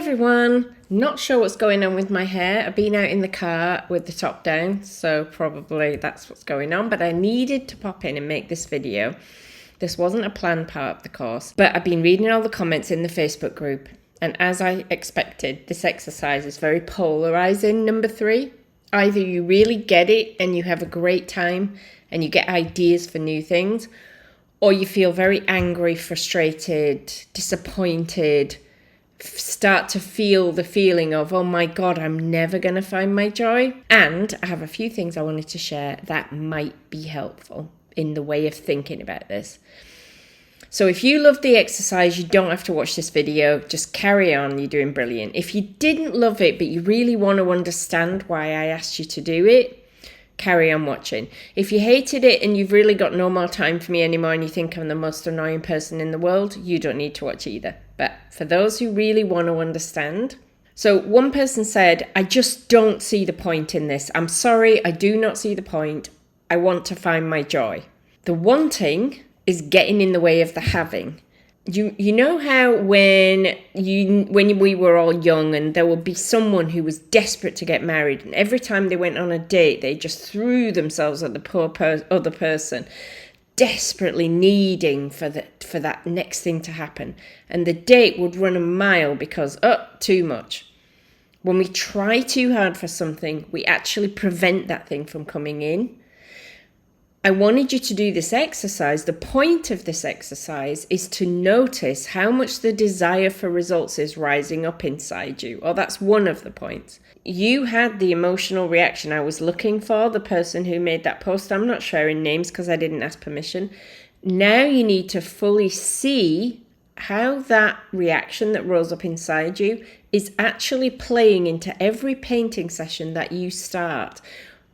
everyone, not sure what's going on with my hair. I've been out in the car with the top down, so probably that's what's going on, but I needed to pop in and make this video. This wasn't a planned part of the course, but I've been reading all the comments in the Facebook group, and as I expected, this exercise is very polarizing. Number 3, either you really get it and you have a great time and you get ideas for new things, or you feel very angry, frustrated, disappointed, start to feel the feeling of, oh my God, I'm never going to find my joy. And I have a few things I wanted to share that might be helpful in the way of thinking about this. So if you love the exercise, you don't have to watch this video. Just carry on. You're doing brilliant. If you didn't love it, but you really want to understand why I asked you to do it, carry on watching. If you hated it and you've really got no more time for me anymore and you think I'm the most annoying person in the world, you don't need to watch either. But for those who really want to understand. So one person said, I just don't see the point in this. I'm sorry, I do not see the point. I want to find my joy. The wanting is getting in the way of the having. You know how when we were all young and there would be someone who was desperate to get married, and every time they went on a date, they just threw themselves at the poor other person, desperately needing for that next thing to happen. And the date would run a mile because, too much. When we try too hard for something, we actually prevent that thing from coming in. I wanted you to do this exercise. The point of this exercise is to notice how much the desire for results is rising up inside you. Or that's one of the points. You had the emotional reaction I was looking for, the person who made that post. I'm not sharing names because I didn't ask permission. Now you need to fully see how that reaction that rose up inside you is actually playing into every painting session that you start.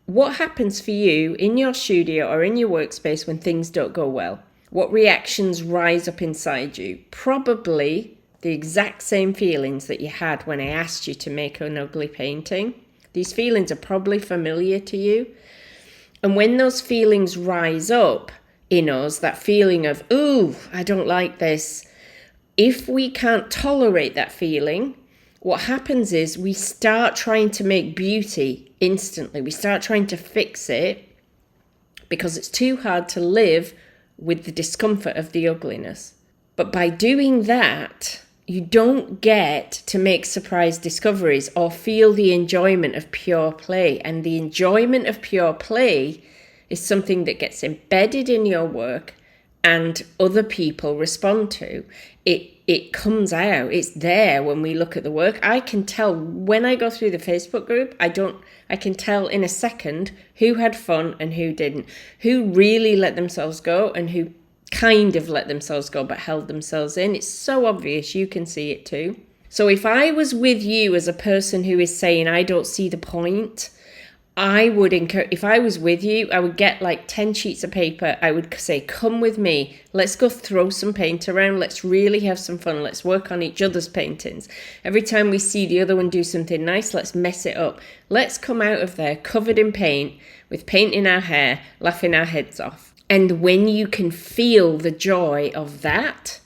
What happens for you in your studio or in your workspace when things don't go well? What reactions rise up inside you? Probably the exact same feelings that you had when I asked you to make an ugly painting. These feelings are probably familiar to you. And when those feelings rise up in us, that feeling of, ooh, I don't like this. If we can't tolerate that feeling, what happens is we start trying to make beauty instantly. We start trying to fix it because it's too hard to live with the discomfort of the ugliness. But by doing that, you don't get to make surprise discoveries or feel the enjoyment of pure play. And the enjoyment of pure play is something that gets embedded in your work and other people respond to. It comes out. It's there when we look at the work. I can tell when I go through the Facebook group, I can tell in a second who had fun and who didn't, who really let themselves go and who kind of let themselves go but held themselves in. It's so obvious. You can see it too. So if I was with you as a person who is saying, I don't see the point, I would encourage, if I was with you, I would get like 10 sheets of paper. I would say, come with me. Let's go throw some paint around. Let's really have some fun. Let's work on each other's paintings. Every time we see the other one do something nice, let's mess it up. Let's come out of there covered in paint, with paint in our hair, laughing our heads off. And when you can feel the joy of that,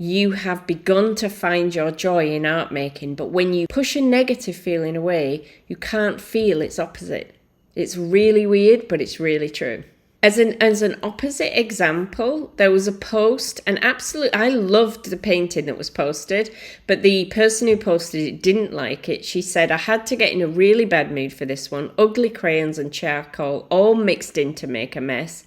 you have begun to find your joy in art making. But when you push a negative feeling away, you can't feel its opposite. It's really weird, but it's really true. As an opposite example, there was a post, and I loved the painting that was posted, but the person who posted it didn't like it. She said, I had to get in a really bad mood for this one. Ugly crayons and charcoal all mixed in to make a mess.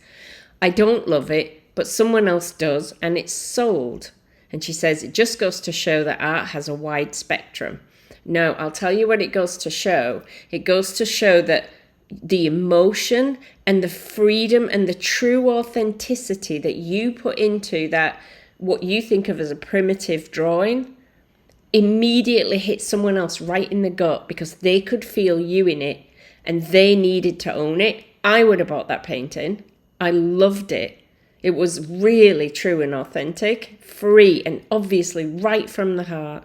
I don't love it, but someone else does, and it's sold. And she says, it just goes to show that art has a wide spectrum. No, I'll tell you what it goes to show. It goes to show that the emotion and the freedom and the true authenticity that you put into that, what you think of as a primitive drawing, immediately hits someone else right in the gut because they could feel you in it and they needed to own it. I would have bought that painting. I loved it. It was really true and authentic, free, and obviously right from the heart.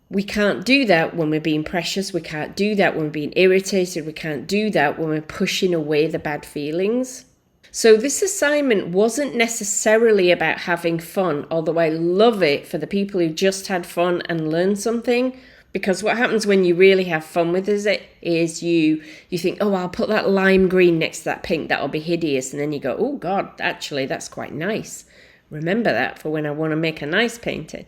We can't do that when we're being precious. We can't do that when we're being irritated. We can't do that when we're pushing away the bad feelings. So this assignment wasn't necessarily about having fun, although I love it for the people who just had fun and learned something, Because what happens when you really have fun with it is you think, oh, I'll put that lime green next to that pink, that'll be hideous. And then you go, oh God, actually, that's quite nice. Remember that for when I want to make a nice painting.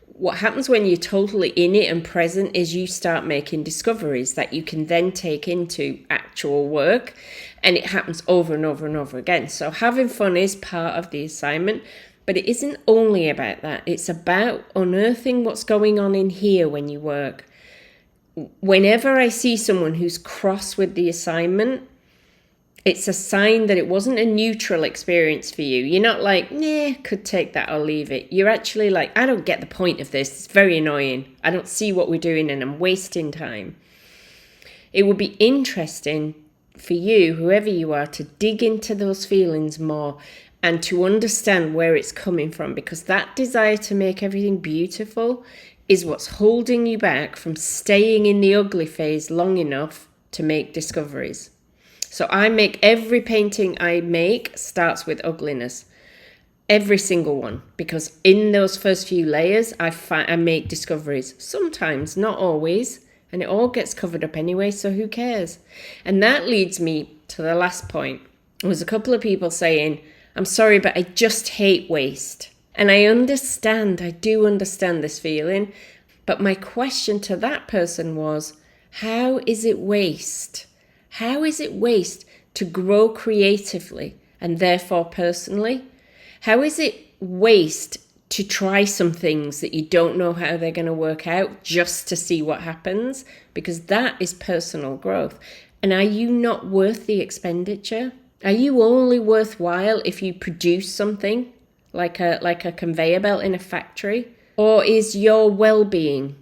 What happens when you're totally in it and present is you start making discoveries that you can then take into actual work, and it happens over and over and over again. So having fun is part of the assignment, but it isn't only about that. It's about unearthing what's going on in here when you work. Whenever I see someone who's cross with the assignment, it's a sign that it wasn't a neutral experience for you. You're not like, nah, could take that or leave it. You're actually like, I don't get the point of this. It's very annoying. I don't see what we're doing and I'm wasting time. It would be interesting for you, whoever you are, to dig into those feelings more and to understand where it's coming from, because that desire to make everything beautiful is what's holding you back from staying in the ugly phase long enough to make discoveries. So every painting I make starts with ugliness. Every single one. Because in those first few layers, I make discoveries. Sometimes, not always. And it all gets covered up anyway, so who cares? And that leads me to the last point. There was a couple of people saying, I'm sorry, but I just hate waste. And I do understand this feeling. But my question to that person was, how is it waste? How is it waste to grow creatively and therefore personally? How is it waste to try some things that you don't know how they're going to work out just to see what happens? Because that is personal growth. And are you not worth the expenditure? Are you only worthwhile if you produce something like a conveyor belt in a factory? Or is your well-being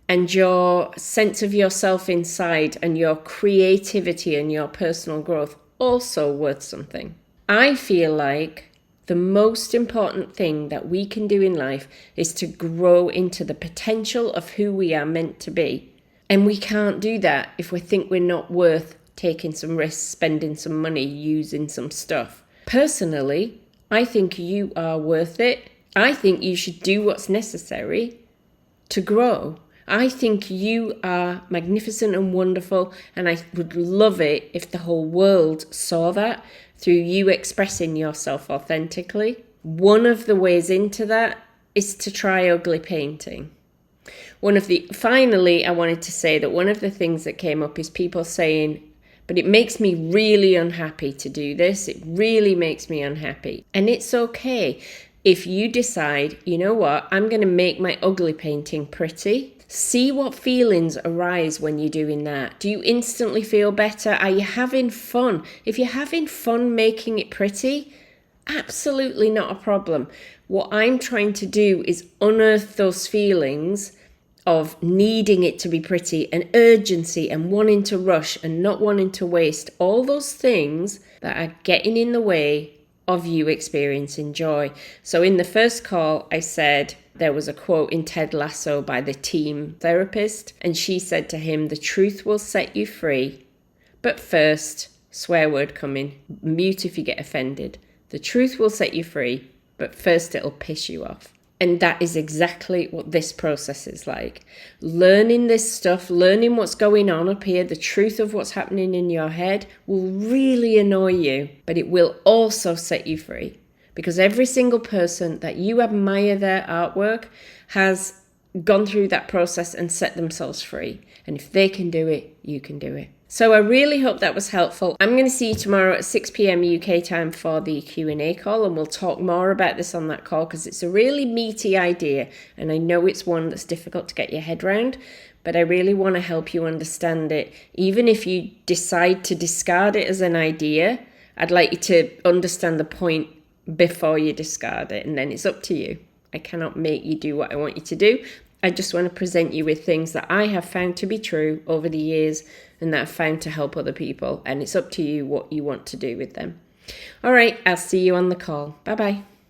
and your sense of yourself inside and your creativity and your personal growth also worth something? I feel like the most important thing that we can do in life is to grow into the potential of who we are meant to be. And we can't do that if we think we're not worth taking some risks, spending some money, using some stuff. Personally, I think you are worth it. I think you should do what's necessary to grow. I think you are magnificent and wonderful, and I would love it if the whole world saw that through you expressing yourself authentically. One of the ways into that is to try ugly painting. Finally, I wanted to say that one of the things that came up is people saying, but it makes me really unhappy to do this. It really makes me unhappy. And it's okay if you decide, you know what, I'm going to make my ugly painting pretty. See what feelings arise when you're doing that. Do you instantly feel better? Are you having fun? If you're having fun making it pretty, absolutely not a problem. What I'm trying to do is unearth those feelings of needing it to be pretty and urgency and wanting to rush and not wanting to waste. All those things that are getting in the way of you experiencing joy. So in the first call, I said, there was a quote in Ted Lasso by the team therapist, and she said to him, the truth will set you free, but first, swear word coming, mute if you get offended. The truth will set you free, but first it'll piss you off. And that is exactly what this process is like. Learning this stuff, learning what's going on up here, the truth of what's happening in your head will really annoy you, but it will also set you free. Because every single person that you admire their artwork has gone through that process and set themselves free. And if they can do it, you can do it. So I really hope that was helpful. I'm going to see you tomorrow at 6 p.m. UK time for the Q&A call, and we'll talk more about this on that call because it's a really meaty idea, and I know it's one that's difficult to get your head around, but I really want to help you understand it. Even if you decide to discard it as an idea, I'd like you to understand the point before you discard it, and then it's up to you. I cannot make you do what I want you to do. I just want to present you with things that I have found to be true over the years and that I've found to help other people. And it's up to you what you want to do with them. All right, I'll see you on the call. Bye-bye.